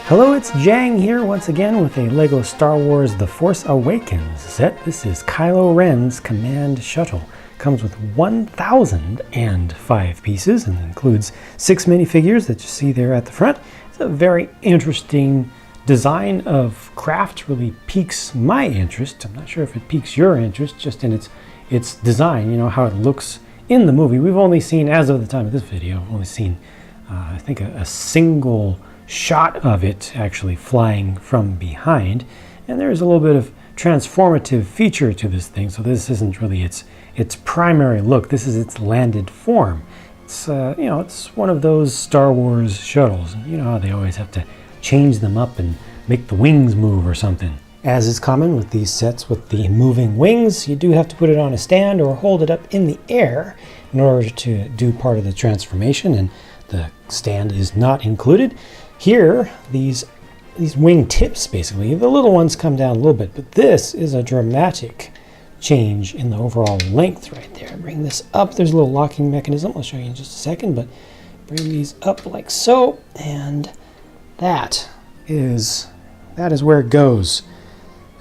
Hello, it's Jang here once again with a LEGO Star Wars The Force Awakens set. This is Kylo Ren's command shuttle. Comes with 1,005 pieces and includes 6 minifigures that you see there at the front. It's a very interesting design of craft, really piques my interest. I'm not sure if it piques your interest, just in its design, you know, how it looks in the movie. We've only seen, as of the time of this video, only seen, I think, a single shot of it actually flying from behind, and there's a little bit of transformative feature to this thing, so this isn't really its primary look. This is its landed form. It's you know, it's one of those Star Wars shuttles, and you know how they always have to change them up and make the wings move or something. As is common with these sets with the moving wings, you do have to put it on a stand or hold it up in the air in order to do part of the transformation, and the stand is not included. Here, these wing tips, basically, the little ones come down a little bit, but this is a dramatic change in the overall length right there. Bring this up. There's a little locking mechanism. I'll show you in just a second, but bring these up like so, and that is where it goes.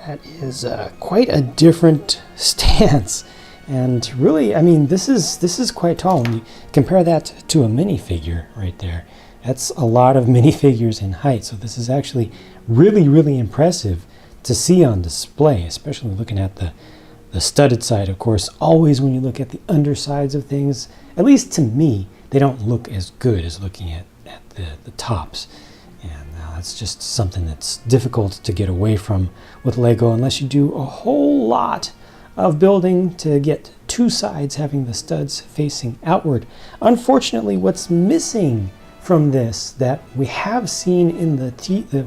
That is quite a different stance, and really, I mean, this is quite tall. When you compare that to a minifigure right there, that's a lot of minifigures in height, so this is actually really impressive to see on display, especially looking at the studded side. Of course, always when you look at the undersides of things, at least to me, they don't look as good as looking at the tops. And that's just something that's difficult to get away from with LEGO unless you do a whole lot of building to get two sides having the studs facing outward. Unfortunately, what's missing from this that we have seen in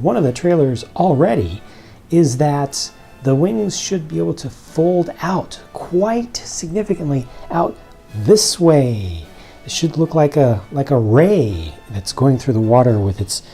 one of the trailers already is that the wings should be able to fold out quite significantly out this way. It should look like a ray that's going through the water with its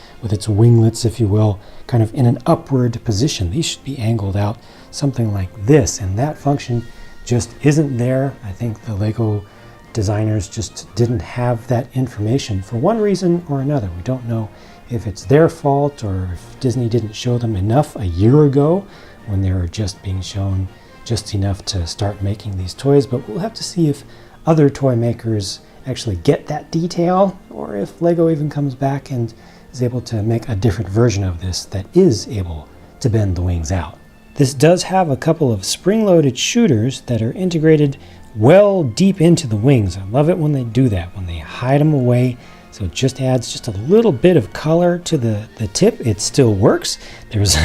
winglets, if you will, kind of in an upward position. These should be angled out something like this, and that function just isn't there. I think the LEGO designers just didn't have that information for one reason or another. We don't know if it's their fault or if Disney didn't show them enough a year ago when they were just being shown just enough to start making these toys, but we'll have to see if other toy makers actually get that detail, or if LEGO even comes back and is able to make a different version of this that is able to bend the wings out. This does have a couple of spring-loaded shooters that are integrated well deep into the wings. I love it when they do that, when they hide them away, so it just adds just a little bit of color to the tip. It still works. There's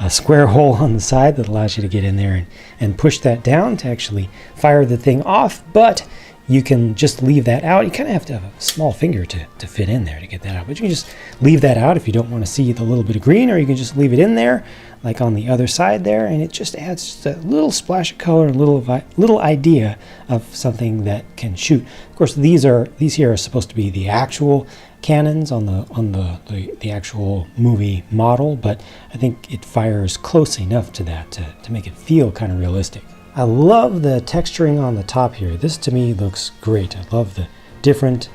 a square hole on the side that allows you to get in there and push that down to actually fire the thing off, but you can just leave that out. You kind of have to have a small finger to fit in there to get that out, but you can just leave that out if you don't want to see the little bit of green, or you can just leave it in there like on the other side there, and it just adds just a little splash of color, a little idea of something that can shoot. Of course, these here are supposed to be the actual cannons on the actual movie model, but I think it fires close enough to that to make it feel kind of realistic. I love the texturing on the top here. This to me looks great. I love the different,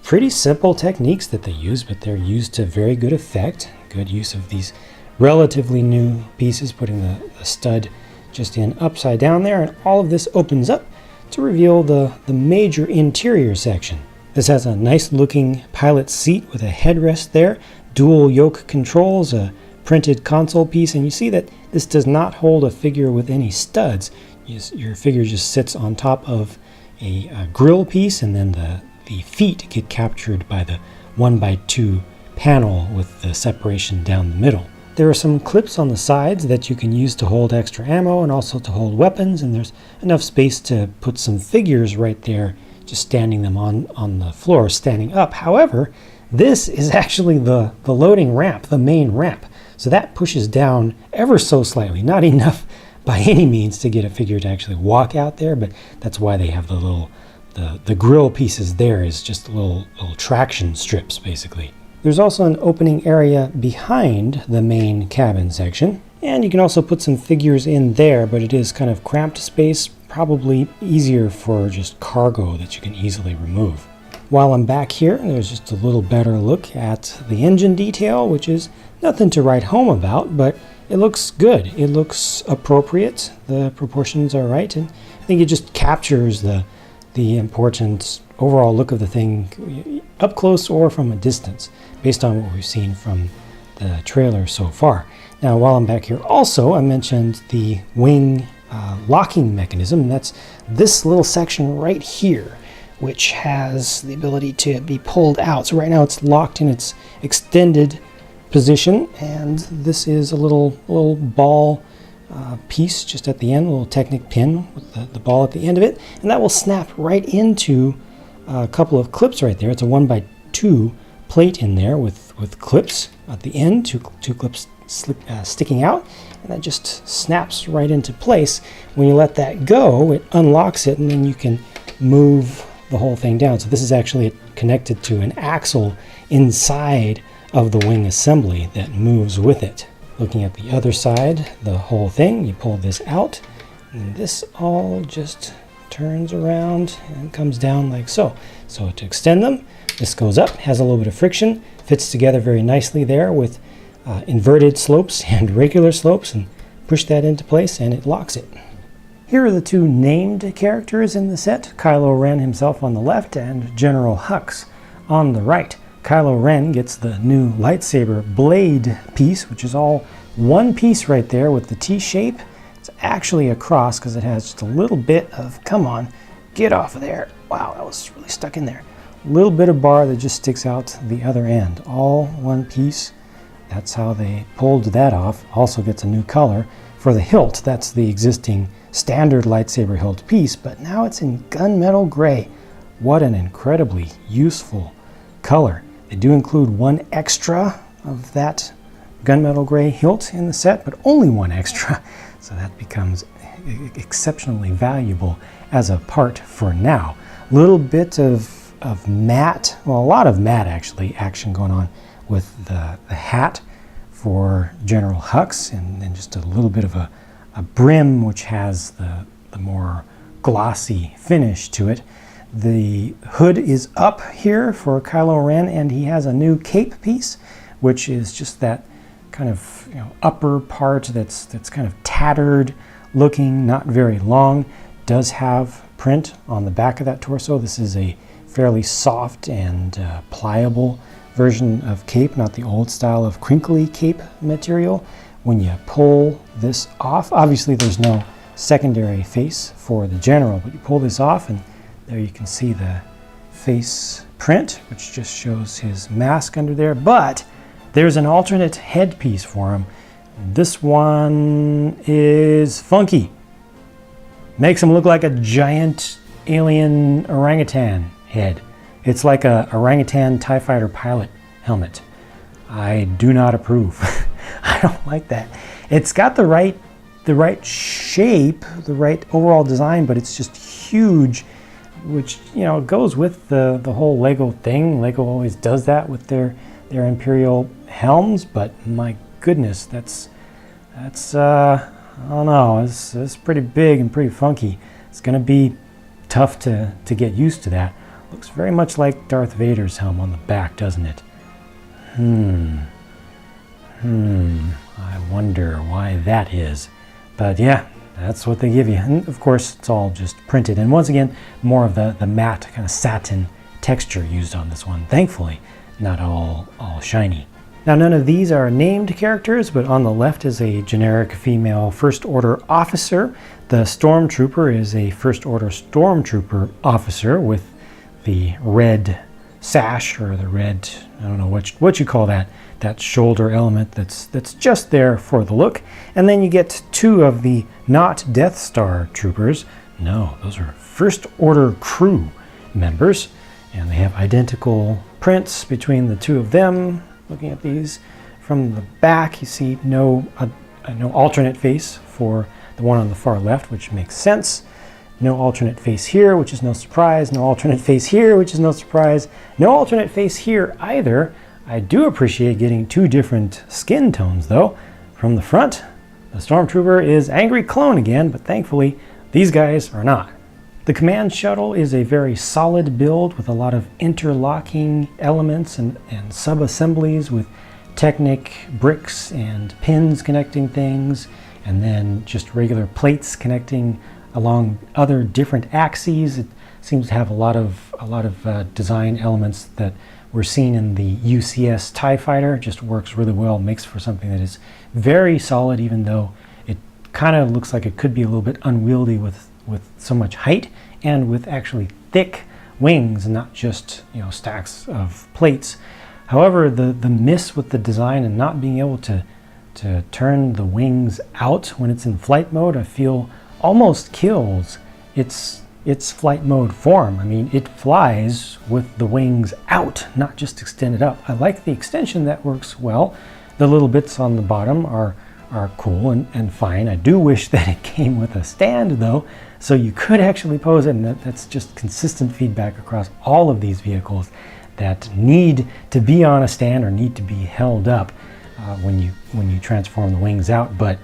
pretty simple techniques that they use, but they're used to very good effect. Good use of these relatively new pieces, putting the stud just in upside down there, and all of this opens up to reveal the major interior section. This has a nice looking pilot seat with a headrest there, dual yoke controls, a printed console piece, and you see that this does not hold a figure with any studs. Your figure just sits on top of a grill piece, and then the feet get captured by the 1x2 panel with the separation down the middle. There are some clips on the sides that you can use to hold extra ammo and also to hold weapons, and there's enough space to put some figures right there, just standing them on the floor, standing up. However, this is actually the loading ramp, the main ramp. So that pushes down ever so slightly, not enough by any means to get a figure to actually walk out there, but that's why they have the grill pieces there is just little traction strips, basically. There's also an opening area behind the main cabin section, and you can also put some figures in there, but it is kind of cramped space, probably easier for just cargo that you can easily remove. While I'm back here, there's just a little better look at the engine detail, which is nothing to write home about, but it looks good. It looks appropriate. The proportions are right, and I think it just captures the important overall look of the thing up close or from a distance, based on what we've seen from the trailer so far. Now, while I'm back here also, I mentioned the wing locking mechanism, and that's this little section right here, which has the ability to be pulled out. So right now it's locked in its extended position, and this is a little ball piece just at the end, a little Technic pin with the ball at the end of it, and that will snap right into a couple of clips right there. It's a 1x2 plate in there with clips at the end, two clips sticking out, and that just snaps right into place. When you let that go, it unlocks it, and then you can move the whole thing down. So this is actually connected to an axle inside of the wing assembly that moves with it. Looking at the other side, the whole thing, you pull this out, and this all just turns around and comes down like so. So to extend them, this goes up, has a little bit of friction, fits together very nicely there with inverted slopes and regular slopes, and push that into place and it locks it. Here are the two named characters in the set, Kylo Ren himself on the left and General Hux on the right. Kylo Ren gets the new lightsaber blade piece, which is all one piece right there with the T shape. It's actually a cross because it has just a little bit of, come on, get off of there. Wow, that was really stuck in there. A little bit of bar that just sticks out the other end. All one piece. That's how they pulled that off. Also gets a new color for the hilt. That's the existing standard lightsaber hilt piece, but now it's in gunmetal gray. What an incredibly useful color. They do include one extra of that gunmetal gray hilt in the set, but only one extra, so that becomes exceptionally valuable as a part for now. A little bit of matte, well, a lot of matte actually, action going on with the hat for General Hux, and then just a little bit of a brim which has the more glossy finish to it. The hood is up here for Kylo Ren, and he has a new cape piece, which is just that kind of upper part that's kind of tattered looking, not very long. Does have print on the back of that torso. This is a fairly soft and pliable version of cape, not the old style of crinkly cape material. When you pull this off, obviously there's no secondary face for the general, but you pull this off and there you can see the face print, which just shows his mask under there, but there's an alternate headpiece for him. This one is funky. Makes him look like a giant alien orangutan head. It's like a orangutan TIE fighter pilot helmet. I do not approve. I don't like that. It's got the right shape, the right overall design, but it's just huge, which goes with the whole Lego thing. Lego always does that with their Imperial helms, but my goodness, that's I don't know, it's pretty big and pretty funky. It's gonna be tough to get used to that. Looks very much like Darth Vader's helm on the back, doesn't it? I wonder why that is. But yeah, that's what they give you. And of course, it's all just printed. And once again, more of the matte kind of satin texture used on this one. Thankfully, not all shiny. Now, none of these are named characters, but on the left is a generic female First Order officer. The Stormtrooper is a First Order Stormtrooper officer with the red sash, or the red, I don't know what you call that shoulder element that's just there for the look. And then you get two of the not Death Star troopers. No, those are First Order crew members, and they have identical prints between the two of them. Looking at these from the back, you see no alternate face for the one on the far left, which makes sense. No alternate face here, which is no surprise. No alternate face here, which is no surprise. No alternate face here either. I do appreciate getting two different skin tones, though. From the front, the Stormtrooper is Angry Clone again, but thankfully, these guys are not. The command shuttle is a very solid build with a lot of interlocking elements and sub-assemblies with Technic bricks and pins connecting things, and then just regular plates connecting along other different axes. It seems to have a lot of design elements that we're seeing in the UCS TIE Fighter. It just works really well, makes for something that is very solid, even though it kind of looks like it could be a little bit unwieldy with so much height and with actually thick wings and not just, you know, stacks of plates. However, the miss with the design and not being able to turn the wings out when it's in flight mode, I feel almost kills its flight mode form. I mean, it flies with the wings out, not just extended up. I like the extension, that works well. The little bits on the bottom are cool and fine. I do wish that it came with a stand though, so you could actually pose it, and that's just consistent feedback across all of these vehicles that need to be on a stand or need to be held up when you transform the wings out. But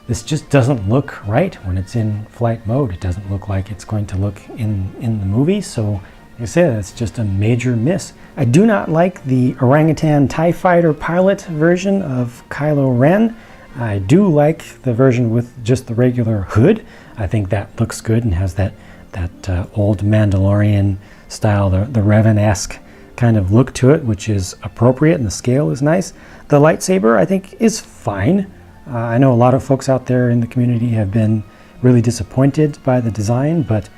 this just doesn't look right when it's in flight mode. It doesn't look like it's going to look in the movie. So like I said, it's just a major miss. I do not like the orangutan TIE Fighter pilot version of Kylo Ren. I do like the version with just the regular hood. I think that looks good and has that old Mandalorian style, the Revan-esque kind of look to it, which is appropriate, and the scale is nice. The lightsaber, I think, is fine. I know a lot of folks out there in the community have been really disappointed by the design, but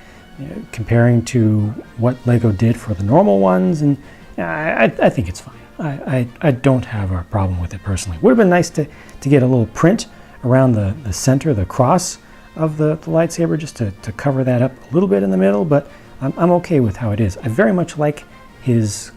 comparing to what Lego did for the normal ones, and I think it's fine. I don't have a problem with it personally. Would have been nice to get a little print around the center, the cross of the lightsaber, just to cover that up a little bit in the middle, but I'm okay with how it is. I very much like his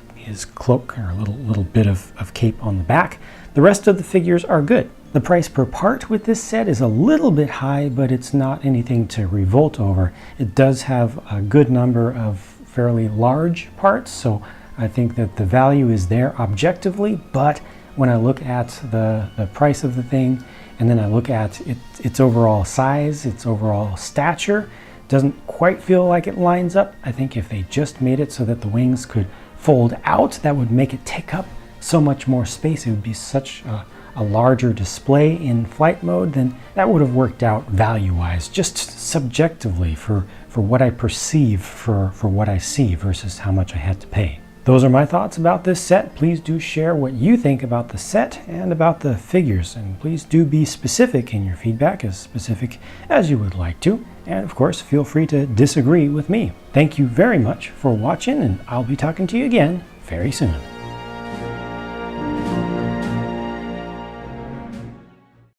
cloak, or a little bit of cape on the back. The rest of the figures are good. The price per part with this set is a little bit high, but it's not anything to revolt over. It does have a good number of fairly large parts, so I think that the value is there objectively, but when I look at the price of the thing, and then I look at its overall size, its overall stature, doesn't quite feel like it lines up. I think if they just made it so that the wings could fold out, that would make it take up so much more space. It would be such a larger display in flight mode, then that would have worked out value-wise, just subjectively for what I perceive for what I see versus how much I had to pay. Those are my thoughts about this set. Please do share what you think about the set and about the figures, and please do be specific in your feedback, as specific as you would like to. And of course, feel free to disagree with me. Thank you very much for watching, and I'll be talking to you again very soon.